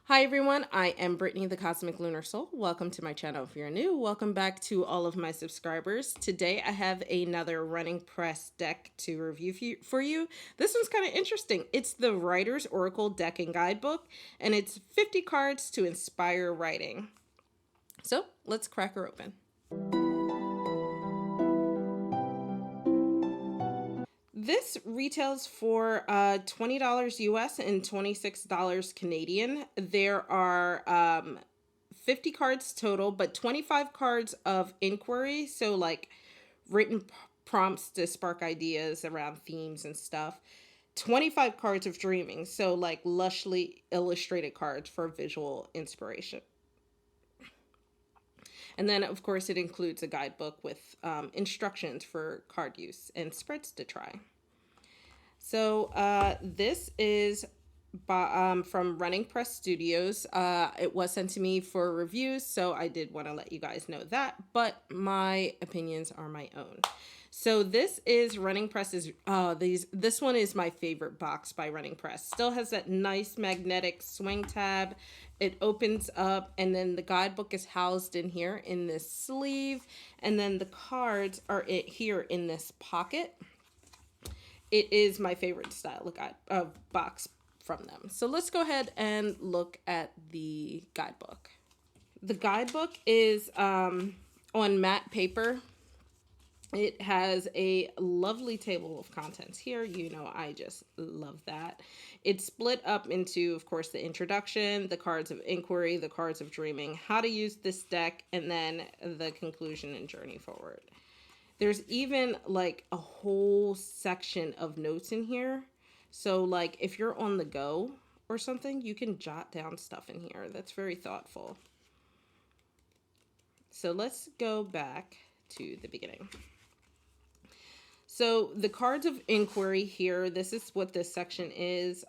Hi everyone, I am Brittany the Cosmic Lunar Soul. Welcome to my channel if you're new. Welcome back to all of my subscribers. Today I have another running press deck to review for you. This one's kind of interesting. It's the Writer's Oracle deck and guidebook, and it's 50 cards to inspire writing. So let's crack her open. This retails for $20 US and $26 Canadian. There are 50 cards total, but 25 cards of inquiry. So, like written prompts to spark ideas around themes and stuff. 25 cards of dreaming. So, like lushly illustrated cards for visual inspiration. And then, of course, it includes a guidebook with instructions for card use and spreads to try. So this is from Running Press Studios. It was sent to me for reviews, so I did want to let you guys know that, but my opinions are my own. So this is Running Press's, this one is my favorite box by Running Press. Still has that nice magnetic swing tab. It opens up, and then the guidebook is housed in here in this sleeve, and then the cards are here in this pocket. It is my favorite style of box from them. So let's go ahead and look at the guidebook. The guidebook is on matte paper. It has a lovely table of contents here. You know, I just love that. It's split up into, of course, the introduction, the cards of inquiry, the cards of dreaming, how to use this deck, and then the conclusion and journey forward. There's even like a whole section of notes in here. So like if you're on the go or something, you can jot down stuff in here. That's very thoughtful. So let's go back to the beginning. So the cards of inquiry here, this is what this section is.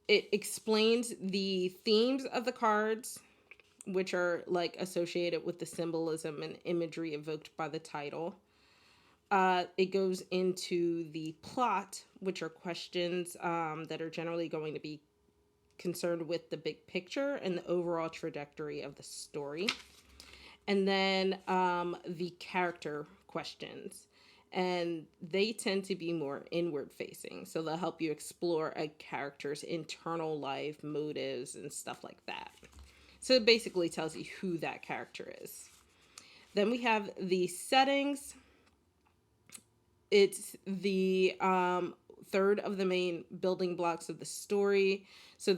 It explains the themes of the cards, which are like associated with the symbolism and imagery evoked by the title. It goes into the plot, which are questions that are generally going to be concerned with the big picture and the overall trajectory of the story. And then the character questions. And they tend to be more inward facing. So they'll help you explore a character's internal life, motives, and stuff like that. So it basically tells you who that character is. Then we have the settings. It's the third of the main building blocks of the story. So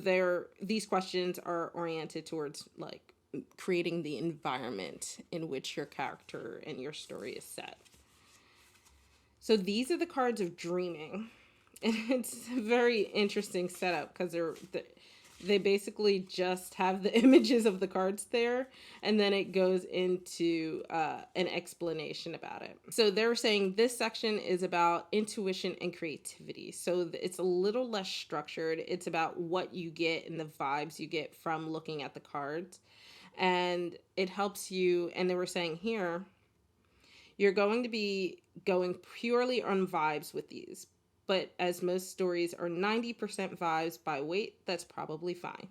these questions are oriented towards like creating the environment in which your character and your story is set. So these are the cards of dreaming. And it's a very interesting setup because they basically just have the images of the cards there, and then it goes into an explanation about it. So they're saying this section is about intuition and creativity. So it's a little less structured. It's about what you get and the vibes you get from looking at the cards. And it helps you, and they were saying here, you're going to be going purely on vibes with these. But as most stories are 90% vibes by weight, that's probably fine.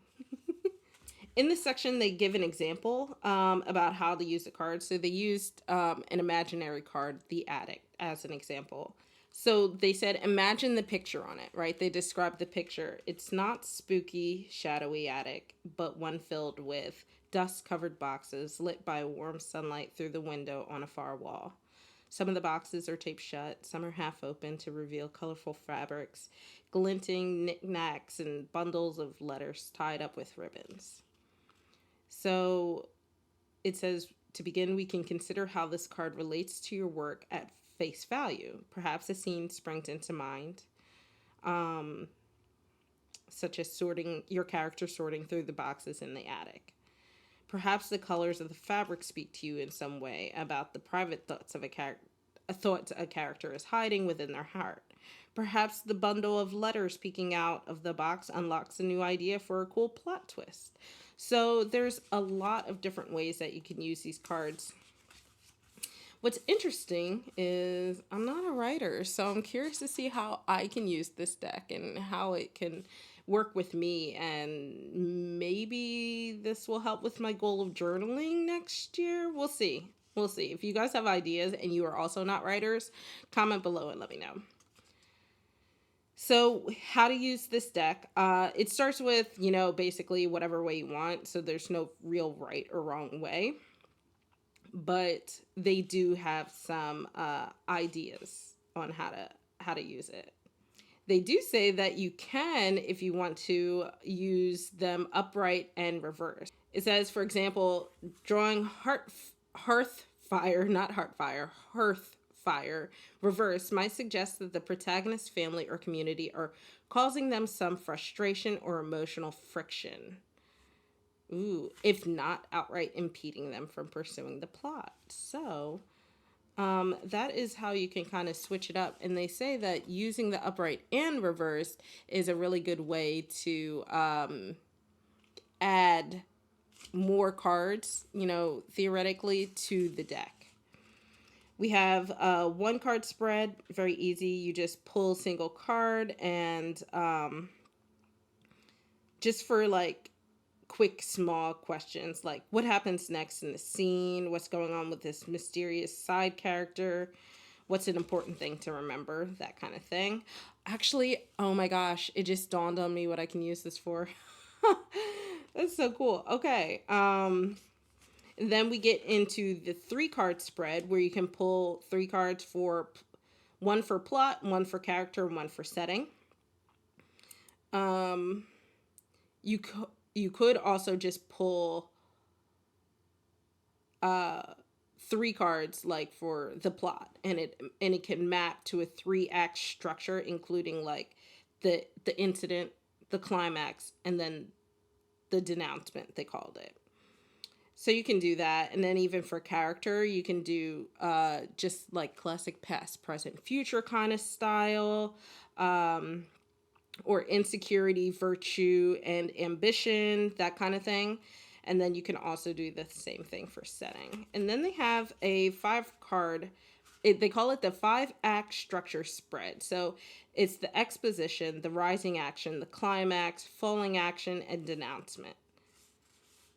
In this section, they give an example about how to use the card. So they used an imaginary card, the Addict, as an example. So they said, imagine the picture on it, right? They described the picture. It's not spooky, shadowy attic, but one filled with dust-covered boxes lit by warm sunlight through the window on a far wall. Some of the boxes are taped shut, some are half open to reveal colorful fabrics, glinting knickknacks, and bundles of letters tied up with ribbons. So it says, to begin, we can consider how this card relates to your work at face value. Perhaps a scene springs into mind, such as your character sorting through the boxes in the attic. Perhaps the colors of the fabric speak to you in some way about the private thoughts of a character is hiding within their heart. Perhaps the bundle of letters peeking out of the box unlocks a new idea for a cool plot twist. So there's a lot of different ways that you can use these cards. What's interesting is I'm not a writer, so I'm curious to see how I can use this deck and how it can work with me, and maybe this will help with my goal of journaling next year. We'll see. We'll see. If you guys have ideas and you are also not writers, comment below and let me know. So how to use this deck. It starts with, basically whatever way you want. So there's no real right or wrong way. But they do have some ideas on how to use it. They do say that you can, if you want to, use them upright and reverse. It says, for example, drawing hearth fire reverse might suggest that the protagonist's family or community are causing them some frustration or emotional friction. Ooh, if not outright impeding them from pursuing the plot. So that is how you can kind of switch it up. And they say that using the upright and reverse is a really good way to add more cards, theoretically, to the deck. We have a 1-card spread, very easy. You just pull a single card, and just for like quick, small questions, like what happens next in the scene, what's going on with this mysterious side character, what's an important thing to remember, that kind of thing. Actually, oh my gosh, it just dawned on me what I can use this for. That's so cool. Okay. Then we get into the 3-card spread, where you can pull 3 cards, for one for plot, one for character, and one for setting. You could also just pull 3 cards, like for the plot, and it can map to a 3-act structure, including like the incident, the climax, and then the denouncement, they called it. So you can do that. And then even for character, you can do just like classic past, present, future kind of style, or insecurity, virtue, and ambition, that kind of thing. And then you can also do the same thing for setting. And then they have a 5-card, they call it the 5-act structure spread. So it's the exposition, the rising action, the climax, falling action, and denouncement.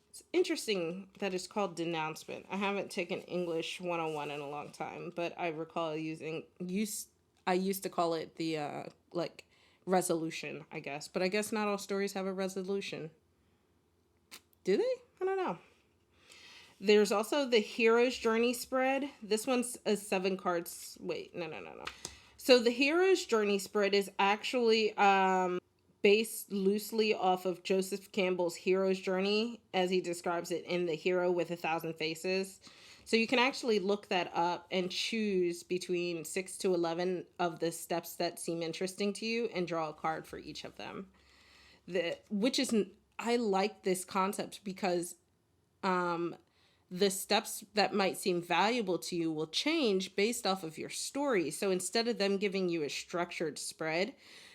It's interesting that it's called denouncement. I haven't taken English 101 in a long time, but I recall I used to call it the like resolution, I guess. But I guess not all stories have a resolution. Do they? I don't know. There's also the Hero's Journey spread. This one's a 7 cards. Wait, no. So the Hero's Journey spread is actually based loosely off of Joseph Campbell's Hero's Journey, as he describes it in The Hero with 1,000 Faces. So you can actually look that up and choose between 6 to 11 of the steps that seem interesting to you and draw a card for each of them. I like this concept because the steps that might seem valuable to you will change based off of your story. So instead of them giving you a structured spread,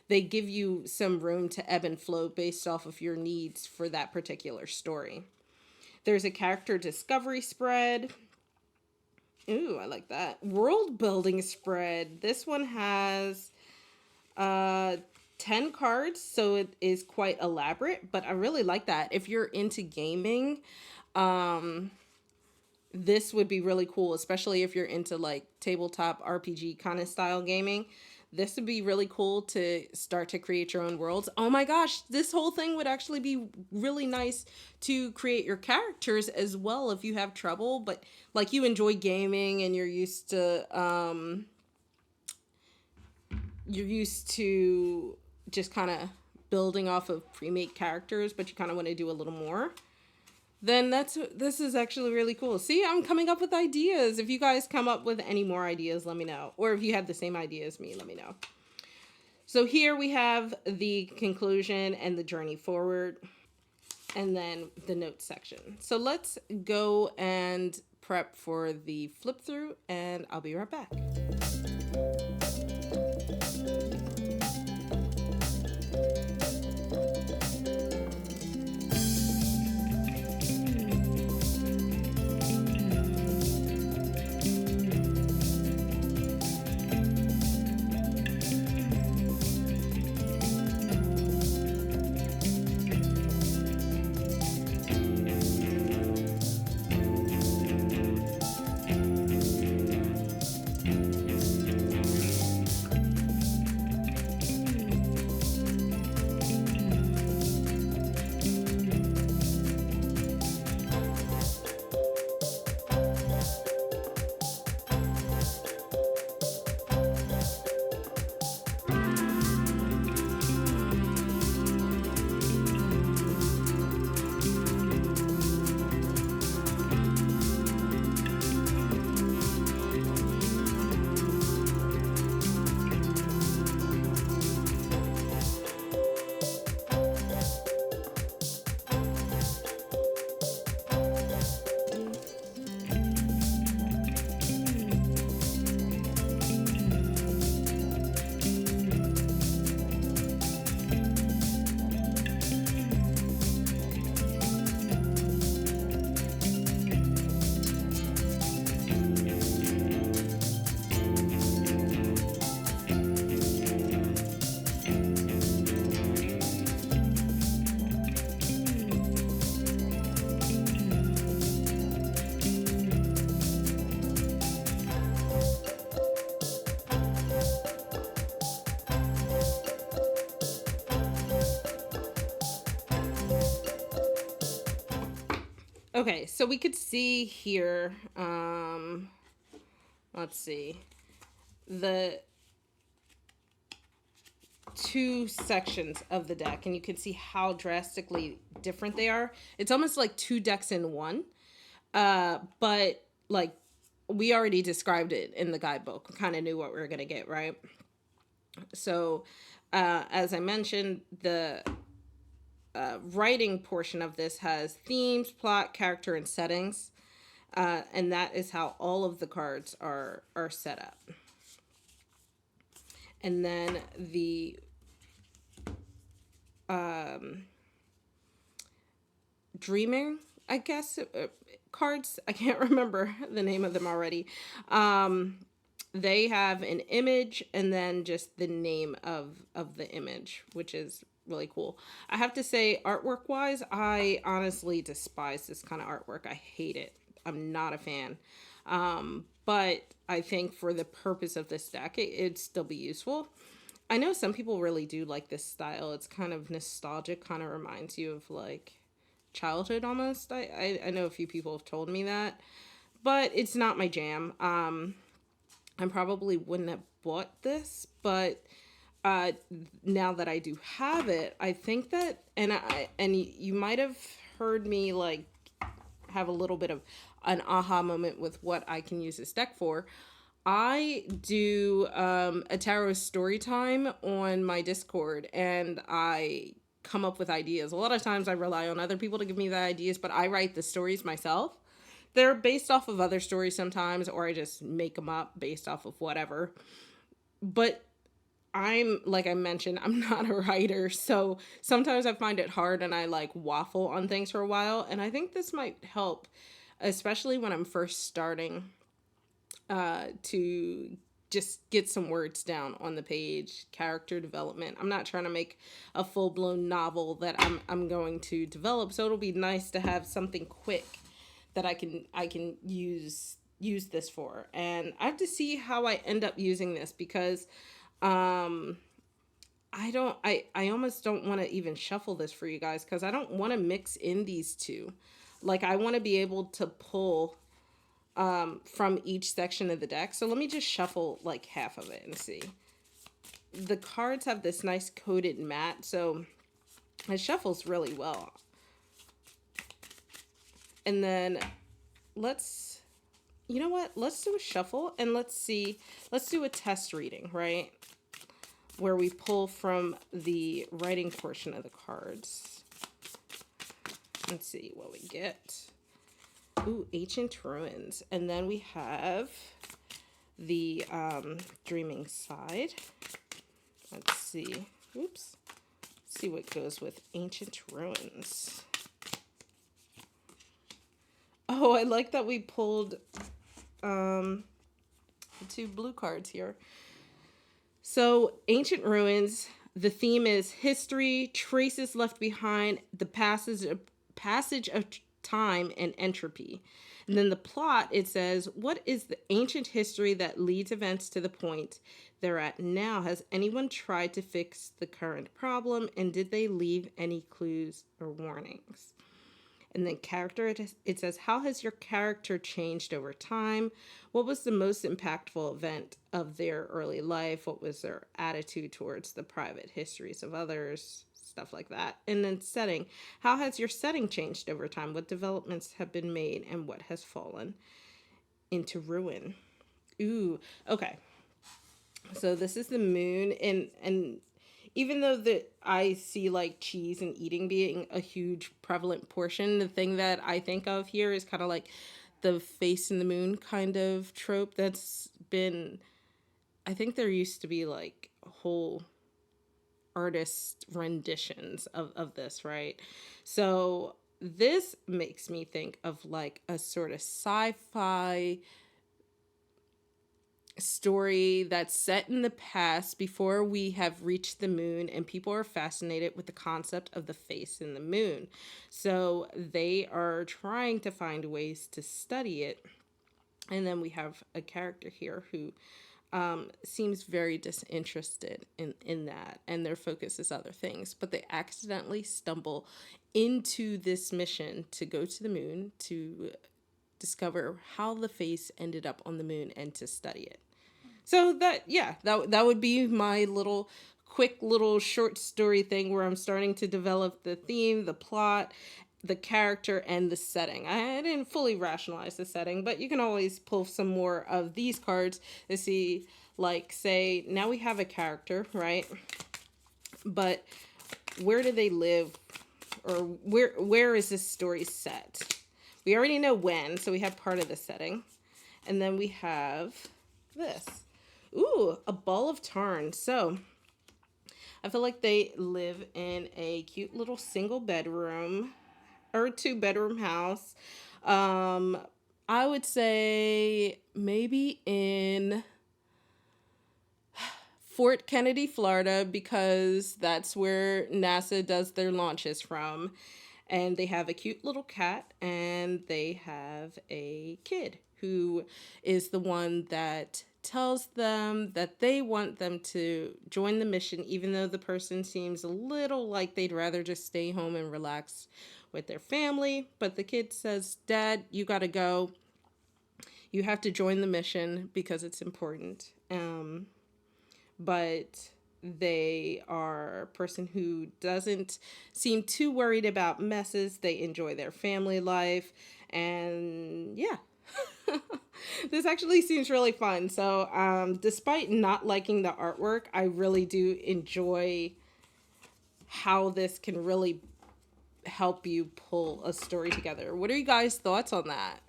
they give you some room to ebb and flow based off of your needs for that particular story. There's a character discovery spread. Ooh, I like that. World building spread. This one has 10 cards, so it is quite elaborate, but I really like that. If you're into gaming, this would be really cool, especially if you're into like tabletop RPG kind of style gaming. This would be really cool to start to create your own worlds. Oh my gosh, this whole thing would actually be really nice to create your characters as well if you have trouble, but like you enjoy gaming and you're used to just kind of building off of pre-made characters, but you kind of want to do a little more. Then this is actually really cool. See, I'm coming up with ideas. If you guys come up with any more ideas, let me know. Or if you have the same idea as me, let me know. So here we have the conclusion and the journey forward, and then the notes section. So let's go and prep for the flip through, and I'll be right back. Okay, so we could see here, let's see, the two sections of the deck, and you can see how drastically different they are. It's almost like two decks in one. But like we already described it in the guidebook, kind of knew what we were gonna get, right? So, as I mentioned, the writing portion of this has themes, plot, character, and settings, and that is how all of the cards are set up. And then the dreaming, I guess, cards. I can't remember the name of them already. They have an image and then just the name of the image, which is really cool. I have to say, artwork wise, I honestly despise this kind of artwork. I hate it. I'm not a fan. But I think for the purpose of this deck, it'd still be useful. I know some people really do like this style. It's kind of nostalgic, kind of reminds you of like childhood almost. I know a few people have told me that, but it's not my jam. I probably wouldn't have bought this, but now that I do have it, I think that, and you might have heard me like have a little bit of an aha moment with what I can use this deck for. I do a tarot story time on my Discord, and I come up with ideas. A lot of times I rely on other people to give me the ideas, but I write the stories myself. They're based off of other stories sometimes, or I just make them up based off of whatever. But I'm, like I mentioned, I'm not a writer, so sometimes I find it hard and I like waffle on things for a while. And I think this might help, especially when I'm first starting, to just get some words down on the page, character development. I'm not trying to make a full-blown novel that I'm going to develop, so it'll be nice to have something quick that I can use this for. And I have to see how I end up using this, because I almost don't want to even shuffle this for you guys, because I don't want to mix in these two. Like, I want to be able to pull from each section of the deck. So let me just shuffle like half of it and see. The cards have this nice coated mat, so it shuffles really well. And then you know what? Let's do a shuffle and let's do a test reading, right? Where we pull from the writing portion of the cards. Let's see what we get. Ooh, Ancient Ruins. And then we have the dreaming side. Let's see. Oops. Let's see what goes with Ancient Ruins. Oh, I like that we pulled two blue cards here. So, Ancient Ruins, the theme is history, traces left behind, the passage of time, and entropy. And then the plot, it says, what is the ancient history that leads events to the point they're at now? Has anyone tried to fix the current problem, and did they leave any clues or warnings? And then character, it says, how has your character changed over time? What was the most impactful event of their early life? What was their attitude towards the private histories of others? Stuff like that. And then setting, how has your setting changed over time? What developments have been made and what has fallen into ruin? Ooh, okay. So this is the moon, and even though I see like cheese and eating being a huge prevalent portion, the thing that I think of here is kind of like the face in the moon kind of trope that's been, I think there used to be like whole artist renditions of this, right? So this makes me think of like a sort of sci-fi story that's set in the past before we have reached the moon, and people are fascinated with the concept of the face in the moon. So they are trying to find ways to study it. And then we have a character here who seems very disinterested in that, and their focus is other things. But they accidentally stumble into this mission to go to the moon to discover how the face ended up on the moon and to study it. So that would be my little quick little short story thing where I'm starting to develop the theme, the plot, the character, and the setting. I didn't fully rationalize the setting, but you can always pull some more of these cards to see, like, say, now we have a character, right? But where do they live? Or where is this story set? We already know when, so we have part of the setting. And then we have this. Ooh, a ball of tarn. So I feel like they live in a cute little single bedroom or 2-bedroom house. I would say maybe in Fort Kennedy, Florida, because that's where NASA does their launches from. And they have a cute little cat, and they have a kid who is the one that tells them that they want them to join the mission, even though the person seems a little like they'd rather just stay home and relax with their family. But the kid says, "Dad, you gotta go. You have to join the mission because it's important." But they are a person who doesn't seem too worried about messes. They enjoy their family life. And yeah, this actually seems really fun. So despite not liking the artwork, I really do enjoy how this can really help you pull a story together. What are you guys' thoughts on that?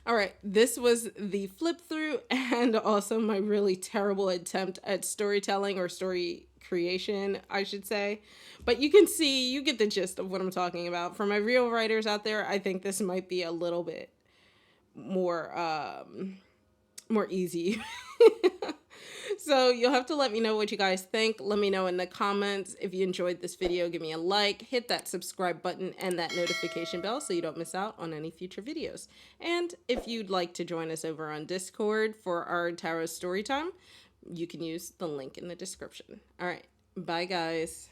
All right, this was the flip through and also my really terrible attempt at storytelling or story creation, I should say. But you can see, you get the gist of what I'm talking about. For my real writers out there, I think this might be a little bit more more easy. So you'll have to let me know what you guys think. Let me know in the comments. If you enjoyed this video, give me a like, hit that subscribe button and that notification bell so you don't miss out on any future videos. And if you'd like to join us over on Discord for our tarot story time, you can use the link in the description. All right, bye guys.